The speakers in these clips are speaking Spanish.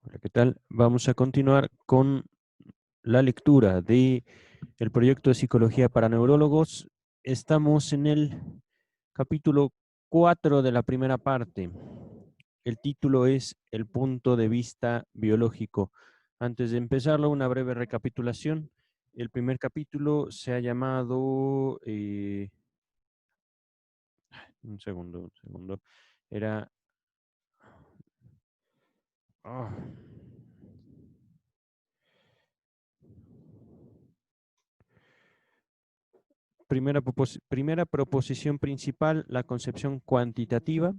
Hola, ¿qué tal? Vamos a continuar con la lectura de el proyecto de psicología para neurólogos. Estamos en el capítulo 4 de la primera parte. El título es El punto de vista biológico. Antes de empezarlo, una breve recapitulación. El primer capítulo se ha llamado, un segundo, era, ah, primera proposición principal, la concepción cuantitativa.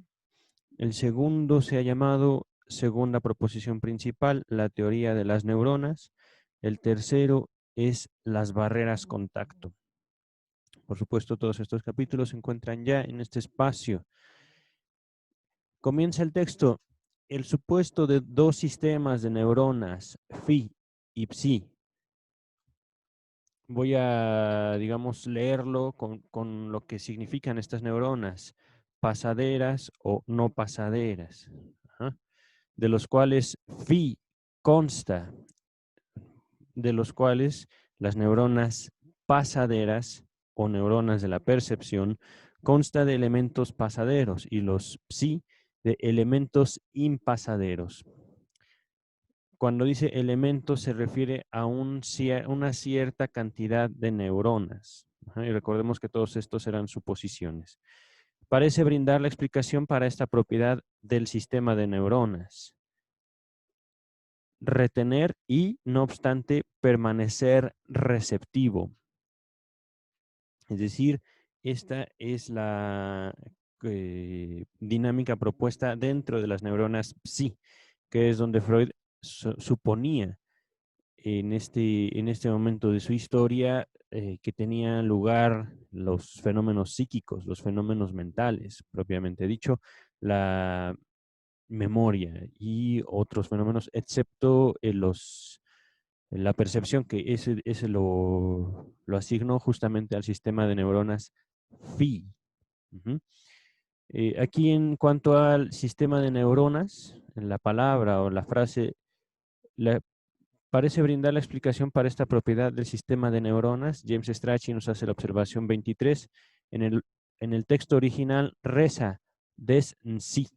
El segundo se ha llamado segunda proposición principal, la teoría de las neuronas. El tercero es las barreras contacto. Por supuesto, todos estos capítulos se encuentran ya en este espacio. Comienza el texto. El supuesto de dos sistemas de neuronas, phi y psi. Voy a, digamos, leerlo con lo que significan estas neuronas, pasaderas o no pasaderas. Ajá. De los cuales phi consta, de los cuales las neuronas pasaderas o neuronas de la percepción consta de elementos pasaderos y los psi de elementos impasaderos. Cuando dice elementos se refiere a una cierta cantidad de neuronas. Ajá, y recordemos que todos estos eran suposiciones. Parece brindar la explicación para esta propiedad del sistema de neuronas. Retener y, no obstante, permanecer receptivo. Es decir, esta es la dinámica propuesta dentro de las neuronas psi, que es donde Freud suponía en este momento de su historia que tenían lugar los fenómenos psíquicos, los fenómenos mentales, propiamente dicho, la memoria y otros fenómenos, excepto la percepción, que ese lo asignó justamente al sistema de neuronas phi. Ujú. Aquí en cuanto al sistema de neuronas, en la palabra o la frase, la, parece brindar la explicación para esta propiedad del sistema de neuronas. James Strachey nos hace la observación 23. En en el texto original reza des sí,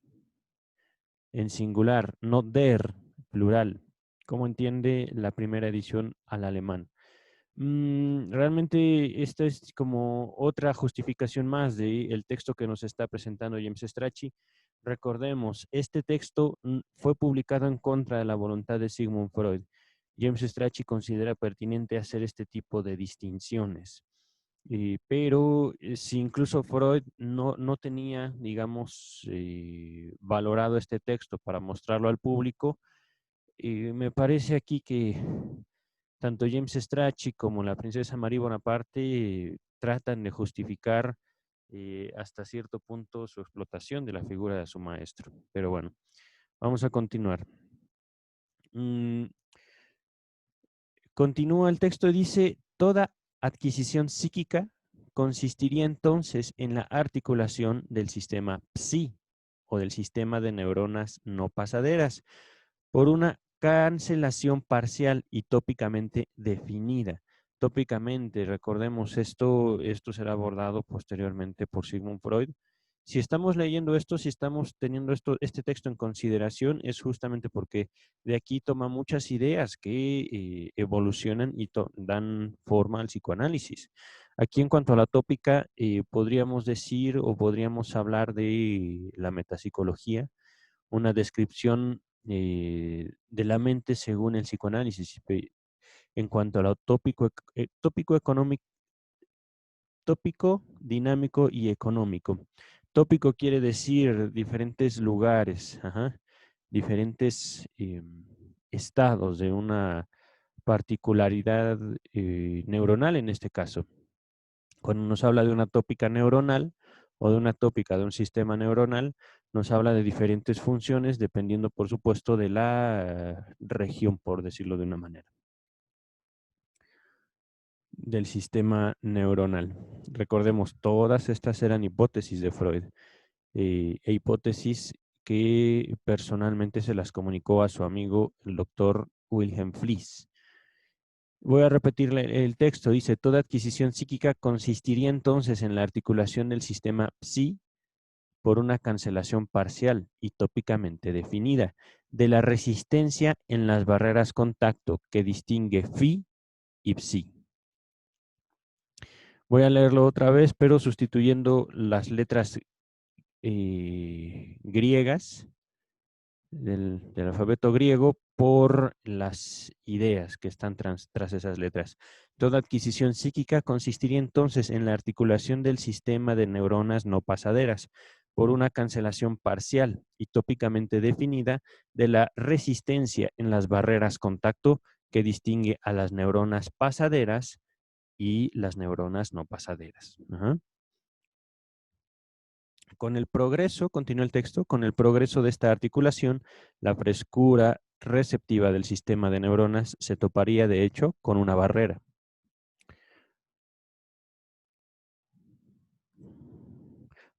en singular, no der, plural, como entiende la primera edición al alemán. Realmente esta es como otra justificación más del texto que nos está presentando James Strachey. Recordemos, este texto fue publicado en contra de la voluntad de Sigmund Freud. James Strachey considera pertinente hacer este tipo de distinciones. Pero si incluso Freud no tenía, digamos, valorado este texto para mostrarlo al público, me parece aquí que tanto James Strachey como la princesa Marie Bonaparte tratan de justificar hasta cierto punto su explotación de la figura de su maestro. Pero bueno, vamos a continuar. Mm, Continúa el texto y dice, toda adquisición psíquica consistiría entonces en la articulación del sistema psi o del sistema de neuronas no pasaderas por una cancelación parcial y tópicamente definida. Tópicamente, recordemos esto será abordado posteriormente por Sigmund Freud. Si estamos leyendo esto, si estamos teniendo este texto en consideración, es justamente porque de aquí toma muchas ideas que evolucionan y dan forma al psicoanálisis. Aquí en cuanto a la tópica, podríamos decir o podríamos hablar de la metapsicología, una descripción de la mente según el psicoanálisis. En cuanto a lo tópico económico, tópico, dinámico y económico. Tópico quiere decir diferentes lugares, ajá, diferentes estados de una particularidad neuronal en este caso. Cuando nos habla de una tópica neuronal o de una tópica de un sistema neuronal, nos habla de diferentes funciones dependiendo, por supuesto, de la región, por decirlo de una manera, del sistema neuronal. Recordemos, todas estas eran hipótesis de Freud, hipótesis que personalmente se las comunicó a su amigo el doctor Wilhelm Fliess. Voy a repetirle el texto. Dice, toda adquisición psíquica consistiría entonces en la articulación del sistema psi por una cancelación parcial y tópicamente definida de la resistencia en las barreras contacto que distingue phi y psi. Voy a leerlo otra vez, pero sustituyendo las letras griegas del alfabeto griego por las ideas que están tras esas letras. Toda adquisición psíquica consistiría entonces en la articulación del sistema de neuronas no pasaderas por una cancelación parcial y tópicamente definida de la resistencia en las barreras contacto que distingue a las neuronas pasaderas y las neuronas no pasaderas. Ajá. Con el progreso, continúa el texto, con el progreso de esta articulación, la frescura receptiva del sistema de neuronas se toparía, de hecho, con una barrera.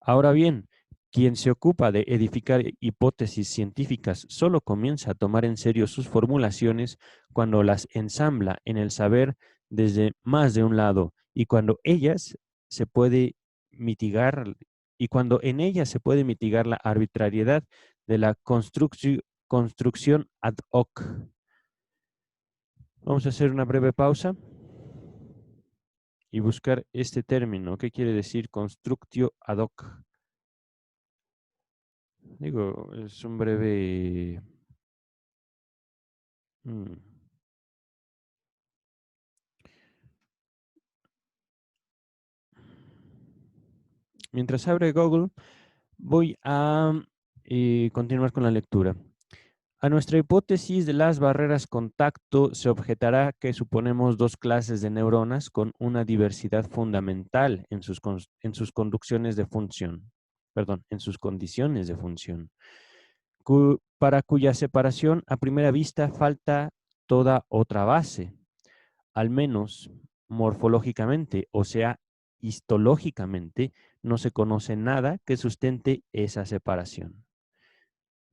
Ahora bien, quien se ocupa de edificar hipótesis científicas solo comienza a tomar en serio sus formulaciones cuando las ensambla en el saber desde más de un lado y cuando ellas se puede mitigar y cuando en ellas se puede mitigar la arbitrariedad de la construcción ad hoc. Vamos a hacer una breve pausa y buscar este término. ¿Qué quiere decir constructio ad hoc? Digo, es un breve... mm. Mientras abre Google, voy a continuar con la lectura. A nuestra hipótesis de las barreras contacto se objetará que suponemos dos clases de neuronas con una diversidad fundamental en sus conducciones de función, perdón, en sus condiciones de función, para cuya separación a primera vista falta toda otra base, al menos morfológicamente, o sea, histológicamente, no se conoce nada que sustente esa separación.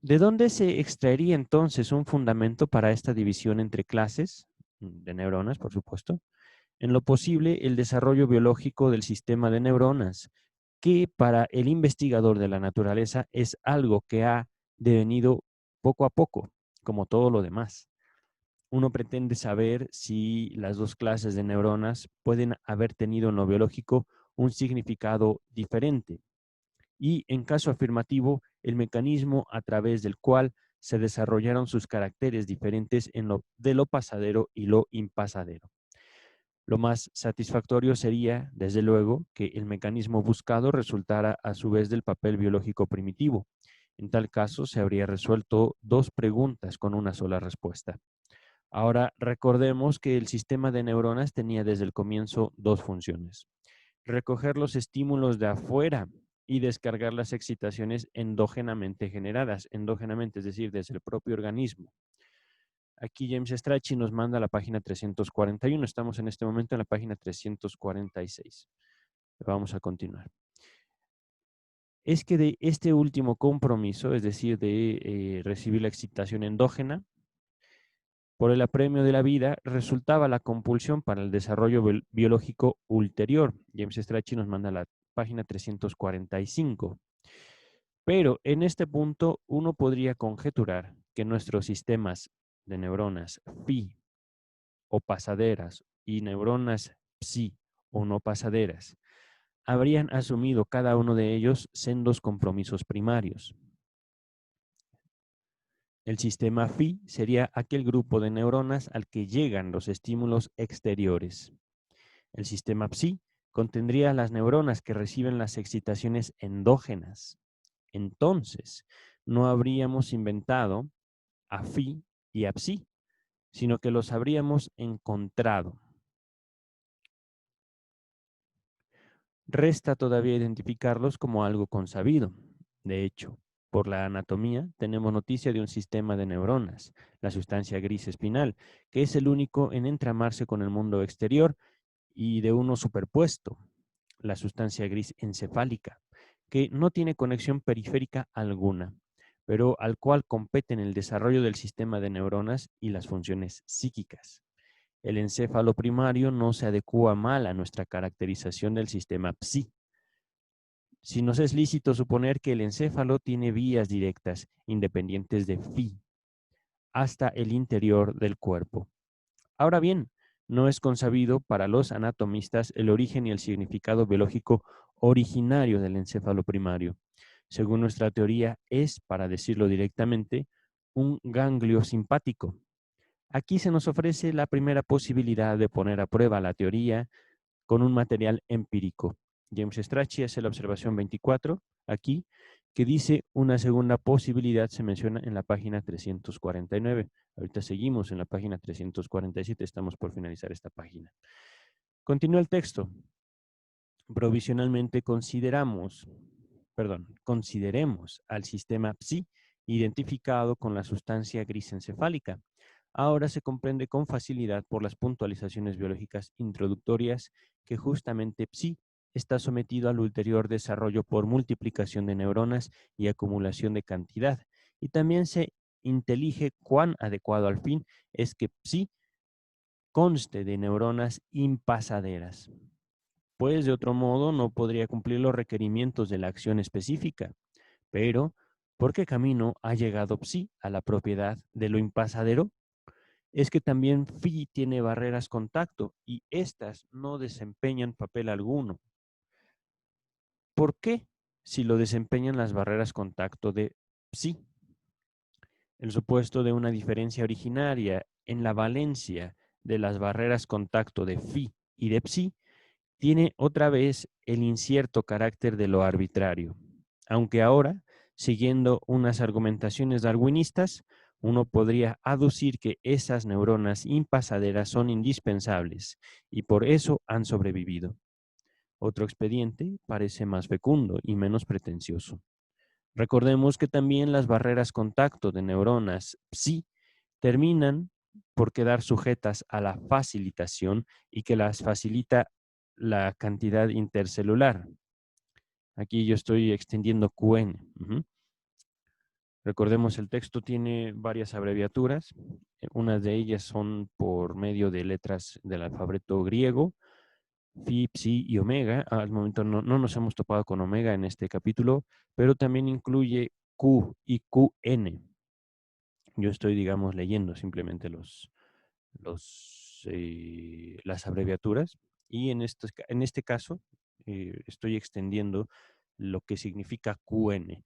¿De dónde se extraería entonces un fundamento para esta división entre clases de neuronas, por supuesto? En lo posible, el desarrollo biológico del sistema de neuronas, que para el investigador de la naturaleza es algo que ha devenido poco a poco, como todo lo demás. Uno pretende saber si las dos clases de neuronas pueden haber tenido en lo biológico un significado diferente y, en caso afirmativo, el mecanismo a través del cual se desarrollaron sus caracteres diferentes de lo pasadero y lo impasadero. Lo más satisfactorio sería, desde luego, que el mecanismo buscado resultara a su vez del papel biológico primitivo. En tal caso, se habría resuelto dos preguntas con una sola respuesta. Ahora, recordemos que el sistema de neuronas tenía desde el comienzo dos funciones: recoger los estímulos de afuera y descargar las excitaciones endógenamente generadas, endógenamente, es decir, desde el propio organismo. Aquí James Strachey nos manda a la página 341. Estamos en este momento en la página 346. Vamos a continuar. Es que de este último compromiso, es decir, de recibir la excitación endógena, por el apremio de la vida, resultaba la compulsión para el desarrollo biológico ulterior. James Strachey nos manda a la página 345. Pero en este punto uno podría conjeturar que nuestros sistemas de neuronas phi o pasaderas y neuronas psi o no pasaderas habrían asumido cada uno de ellos sendos compromisos primarios. El sistema phi sería aquel grupo de neuronas al que llegan los estímulos exteriores. El sistema psi contendría las neuronas que reciben las excitaciones endógenas. Entonces, no habríamos inventado a phi y a psi, sino que los habríamos encontrado. Resta todavía identificarlos como algo consabido. De hecho, por la anatomía, tenemos noticia de un sistema de neuronas, la sustancia gris espinal, que es el único en entramarse con el mundo exterior, y de uno superpuesto, la sustancia gris encefálica, que no tiene conexión periférica alguna. pero al cual competen el desarrollo del sistema de neuronas y las funciones psíquicas. El encéfalo primario no se adecua mal a nuestra caracterización del sistema psi. Si nos es lícito suponer que el encéfalo tiene vías directas, independientes de phi, hasta el interior del cuerpo. Ahora bien, no es consabido para los anatomistas el origen y el significado biológico originario del encéfalo primario. Según nuestra teoría, es, para decirlo directamente, un ganglio simpático. Aquí se nos ofrece la primera posibilidad de poner a prueba la teoría con un material empírico. James Strachey hace la observación 24, aquí, que dice una segunda posibilidad, se menciona en la página 349. Ahorita seguimos en la página 347, estamos por finalizar esta página. Continúa el texto. Provisionalmente consideremos al sistema psi identificado con la sustancia gris encefálica. Ahora se comprende con facilidad por las puntualizaciones biológicas introductorias que justamente psi está sometido al ulterior desarrollo por multiplicación de neuronas y acumulación de cantidad. Y también se intelige cuán adecuado al fin es que psi conste de neuronas impasaderas, pues de otro modo no podría cumplir los requerimientos de la acción específica. Pero, ¿por qué camino ha llegado psi a la propiedad de lo impasadero? Es que también phi tiene barreras contacto y éstas no desempeñan papel alguno. ¿Por qué? Si lo desempeñan las barreras contacto de psi. El supuesto de una diferencia originaria en la valencia de las barreras contacto de phi y de psi tiene otra vez el incierto carácter de lo arbitrario, aunque ahora, siguiendo unas argumentaciones darwinistas, uno podría aducir que esas neuronas impasaderas son indispensables y por eso han sobrevivido. Otro expediente parece más fecundo y menos pretencioso. Recordemos que también las barreras contacto de neuronas psi terminan por quedar sujetas a la facilitación y que las facilita la cantidad intercelular. Aquí yo estoy extendiendo QN. Recordemos, el texto tiene varias abreviaturas. Unas de ellas son por medio de letras del alfabeto griego, phi, psi y omega. Al momento no nos hemos topado con omega en este capítulo, pero también incluye Q y QN. Yo estoy, digamos, leyendo simplemente las abreviaturas y en este caso estoy extendiendo lo que significa QN,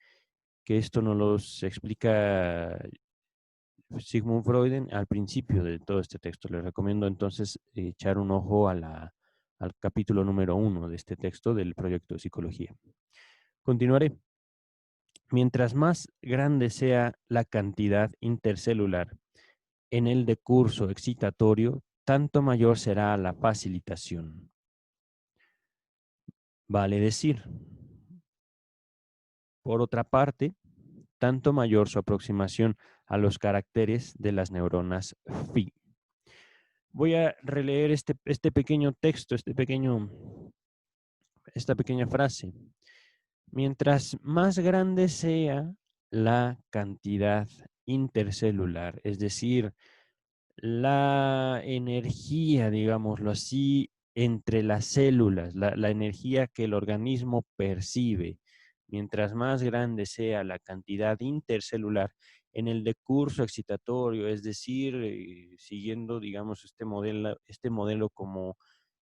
que esto nos los explica Sigmund Freud al principio de todo este texto. Les recomiendo entonces echar un ojo al capítulo número 1 de este texto del proyecto de psicología. Continuaré. Mientras más grande sea la cantidad intercelular en el decurso excitatorio, tanto mayor será la facilitación. Vale decir, por otra parte, tanto mayor su aproximación a los caracteres de las neuronas phi. Voy a releer este pequeño texto, esta pequeña frase. Mientras más grande sea la cantidad intercelular, es decir, la energía, digámoslo así, entre las células, la energía que el organismo percibe, mientras más grande sea la cantidad intercelular en el decurso excitatorio, es decir, siguiendo, digamos, este modelo como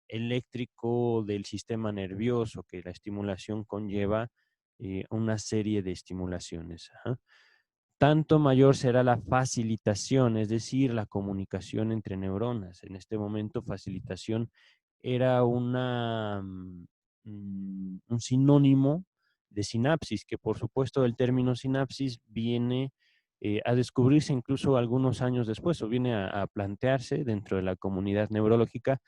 eléctrico del sistema nervioso, que la estimulación conlleva una serie de estimulaciones. Ajá. Tanto mayor será la facilitación, es decir, la comunicación entre neuronas. En este momento, facilitación era un sinónimo de sinapsis, que por supuesto el término sinapsis viene a descubrirse incluso algunos años después, o viene a plantearse dentro de la comunidad neurológica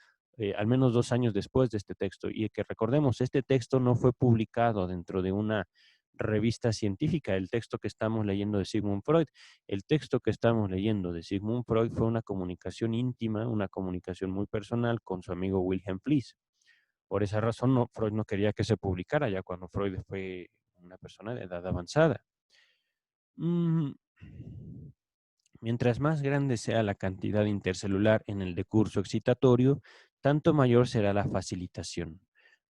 al menos 2 años después de este texto. Y que recordemos, este texto no fue publicado dentro de una revista científica, el texto que estamos leyendo de Sigmund Freud. El texto que estamos leyendo de Sigmund Freud fue una comunicación íntima, una comunicación muy personal con su amigo Wilhelm Fliess. Por esa razón, Freud no quería que se publicara ya cuando Freud fue una persona de edad avanzada. Mm, Mientras más grande sea la cantidad intercelular en el decurso excitatorio, tanto mayor será la facilitación.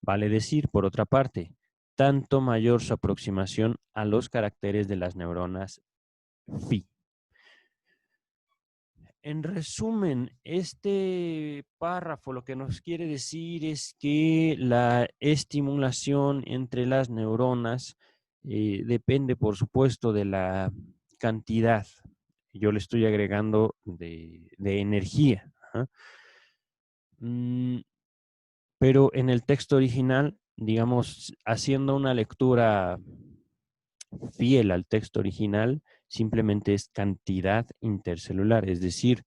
Vale decir, por otra parte, tanto mayor su aproximación a los caracteres de las neuronas phi. En resumen, este párrafo lo que nos quiere decir es que la estimulación entre las neuronas depende, por supuesto, de la cantidad. Yo le estoy agregando de energía. Ajá. Mm, pero en el texto original, digamos, haciendo una lectura fiel al texto original, simplemente es cantidad intercelular, es decir,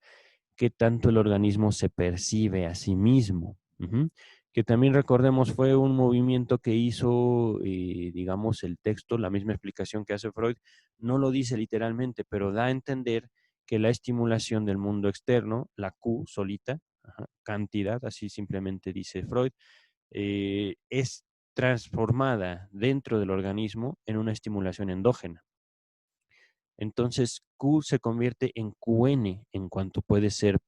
qué tanto el organismo se percibe a sí mismo. Ujú. Que también recordemos fue un movimiento que hizo, digamos, el texto, la misma explicación que hace Freud, no lo dice literalmente, pero da a entender que la estimulación del mundo externo, la Q solita, ajá, cantidad, así simplemente dice Freud, es transformada dentro del organismo en una estimulación endógena. Entonces, Q se convierte en QN en cuanto puede ser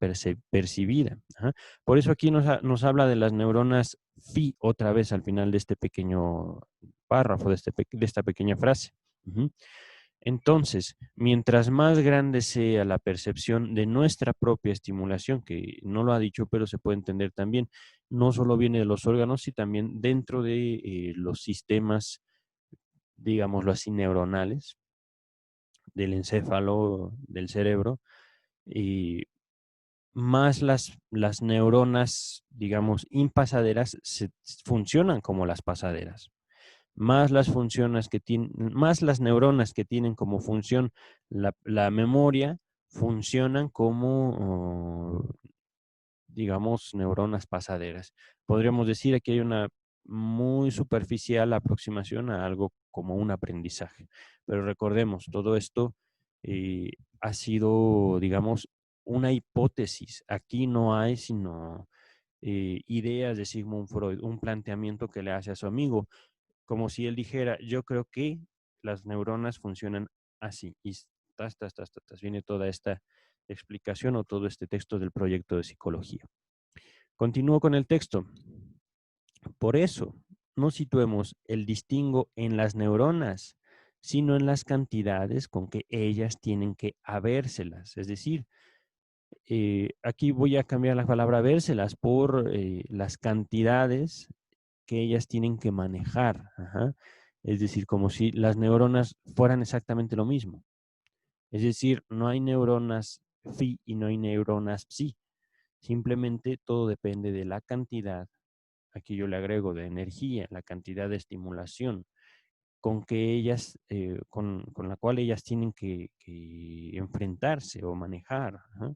percibida. Ajá. Por eso aquí nos habla de las neuronas phi otra vez al final de este pequeño párrafo, de esta pequeña frase. Ujú. Entonces, mientras más grande sea la percepción de nuestra propia estimulación, que no lo ha dicho, pero se puede entender también, no solo viene de los órganos, sino también dentro de los sistemas, digámoslo así, neuronales, del encéfalo, del cerebro, y más las neuronas, digamos, impasaderas funcionan como las pasaderas. Más las neuronas que tienen como función la memoria funcionan como, digamos, neuronas pasaderas. Podríamos decir que hay una muy superficial aproximación a algo como un aprendizaje. Pero recordemos, todo esto eh, ha sido, digamos, una hipótesis. Aquí no hay sino ideas de Sigmund Freud, un planteamiento que le hace a su amigo, como si él dijera, yo creo que las neuronas funcionan así. Y viene toda esta explicación o todo este texto del proyecto de psicología. Continúo con el texto. Por eso, no situemos el distingo en las neuronas, sino en las cantidades con que ellas tienen que habérselas. Es decir, aquí voy a cambiar la palabra habérselas por las cantidades que ellas tienen que manejar. Ajá. Es decir, como si las neuronas fueran exactamente lo mismo. Es decir, no hay neuronas phi y no hay neuronas psi. Simplemente todo depende de la cantidad, aquí yo le agrego de energía, la cantidad de estimulación con la cual ellas tienen que enfrentarse o manejar. Ajá.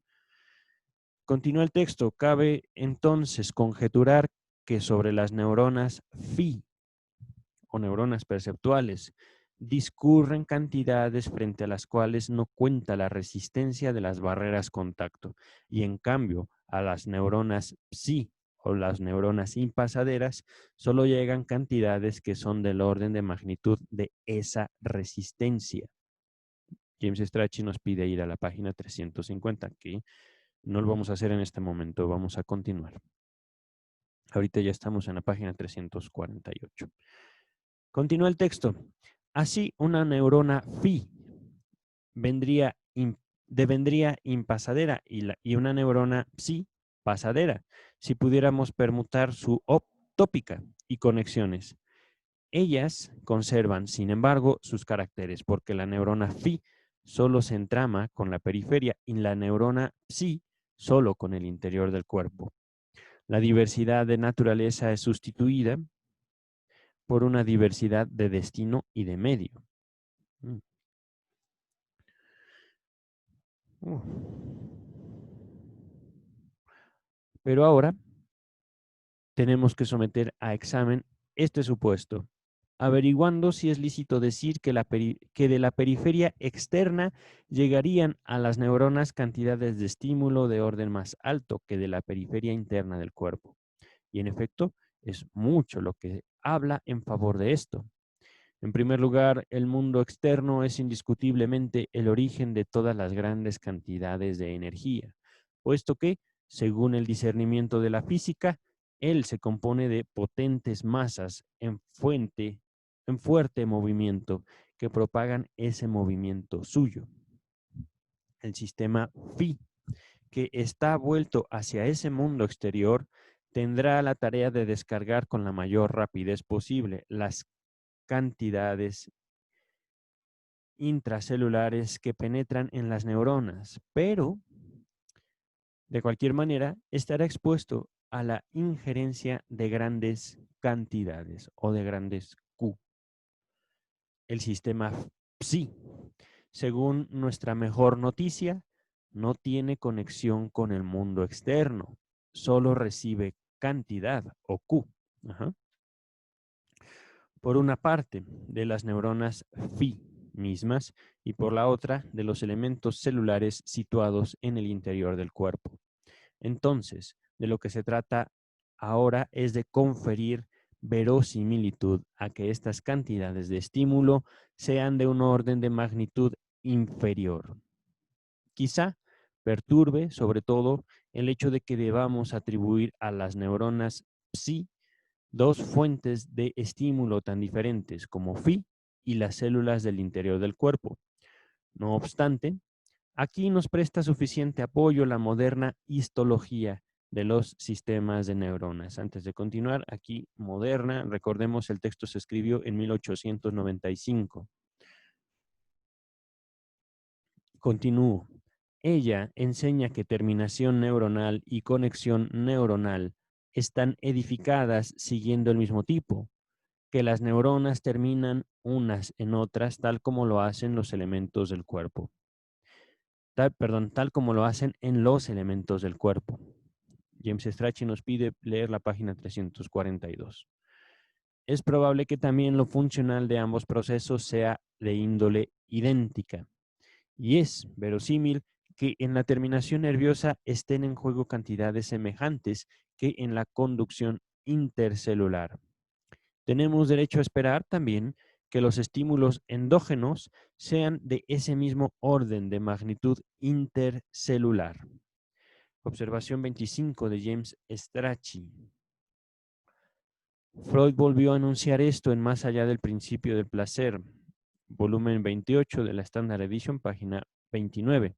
Continúa el texto. Cabe entonces conjeturar que sobre las neuronas phi o neuronas perceptuales discurren cantidades frente a las cuales no cuenta la resistencia de las barreras contacto, y en cambio a las neuronas psi o las neuronas impasaderas solo llegan cantidades que son del orden de magnitud de esa resistencia. James Strachey nos pide ir a la página 350, que no lo vamos a hacer en este momento, vamos a continuar. Ahorita ya estamos en la página 348. Continúa el texto. Así, una neurona phi devendría impasadera y una neurona psi pasadera, si pudiéramos permutar su tópica y conexiones. Ellas conservan, sin embargo, sus caracteres, porque la neurona phi solo se entrama con la periferia y la neurona psi solo con el interior del cuerpo. La diversidad de naturaleza es sustituida por una diversidad de destino y de medio. Pero ahora tenemos que someter a examen este supuesto, averiguando si es lícito decir que de la periferia externa llegarían a las neuronas cantidades de estímulo de orden más alto que de la periferia interna del cuerpo. Y en efecto, es mucho lo que habla en favor de esto. En primer lugar, el mundo externo es indiscutiblemente el origen de todas las grandes cantidades de energía, puesto que, según el discernimiento de la física, él se compone de potentes masas en fuerte movimiento, que propagan ese movimiento suyo. El sistema Phi, que está vuelto hacia ese mundo exterior, tendrá la tarea de descargar con la mayor rapidez posible las cantidades intracelulares que penetran en las neuronas, pero de cualquier manera estará expuesto a la injerencia de grandes cantidades o de grandes Q. El sistema Psi, según nuestra mejor noticia, no tiene conexión con el mundo externo, solo recibe cantidad o Q. Ajá. Por una parte, de las neuronas Phi mismas y por la otra, de los elementos celulares situados en el interior del cuerpo. Entonces, de lo que se trata ahora es de conferir verosimilitud a que estas cantidades de estímulo sean de un orden de magnitud inferior. Quizá perturbe, sobre todo, el hecho de que debamos atribuir a las neuronas Psi dos fuentes de estímulo tan diferentes como Phi y las células del interior del cuerpo. No obstante, aquí nos presta suficiente apoyo la moderna histología de los sistemas de neuronas. Antes de continuar, aquí moderna, recordemos el texto se escribió en 1895. Continúo. Ella enseña que terminación neuronal y conexión neuronal están edificadas siguiendo el mismo tipo, que las neuronas terminan unas en otras tal como lo hacen los elementos del cuerpo. Tal como lo hacen en los elementos del cuerpo. James Strachey nos pide leer la página 342. Es probable que también lo funcional de ambos procesos sea de índole idéntica, y es verosímil que en la terminación nerviosa estén en juego cantidades semejantes que en la conducción intercelular. Tenemos derecho a esperar también que los estímulos endógenos sean de ese mismo orden de magnitud intercelular. Observación 25 de James Strachey. Freud volvió a anunciar esto en Más allá del principio del placer, volumen 28 de la Standard Edition, página 29.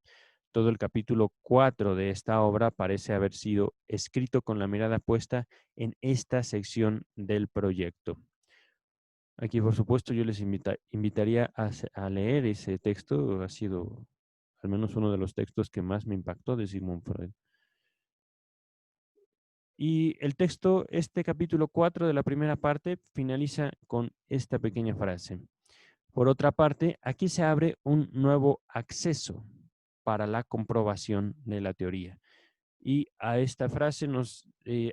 Todo el capítulo 4 de esta obra parece haber sido escrito con la mirada puesta en esta sección del proyecto. Aquí, por supuesto, yo les invitaría a leer ese texto. Ha sido al menos uno de los textos que más me impactó de Sigmund Freud. Y el texto, este capítulo 4 de la primera parte, finaliza con esta pequeña frase. Por otra parte, aquí se abre un nuevo acceso para la comprobación de la teoría. Y a esta frase nos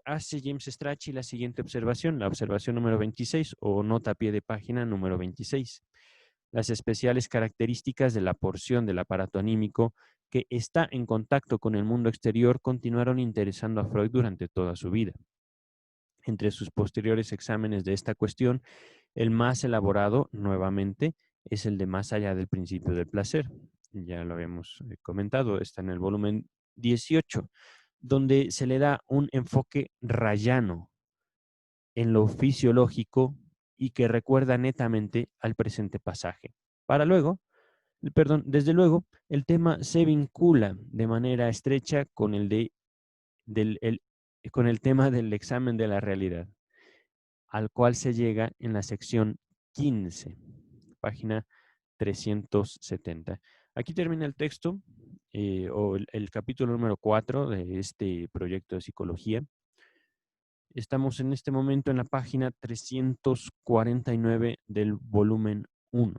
hace James Strachey la siguiente observación, la observación número 26 o nota a pie de página número 26. Las especiales características de la porción del aparato anímico que está en contacto con el mundo exterior continuaron interesando a Freud durante toda su vida. Entre sus posteriores exámenes de esta cuestión, el más elaborado, nuevamente, es el de Más allá del principio del placer. Ya lo habíamos comentado, está en el volumen 18, donde se le da un enfoque rayano en lo fisiológico y que recuerda netamente al presente pasaje. Desde luego, el tema se vincula de manera estrecha con con el tema del examen de la realidad, al cual se llega en la sección 15, página 370. Aquí termina el texto, o el capítulo número 4 de este proyecto de psicología. Estamos en este momento en la página 349 del volumen 1.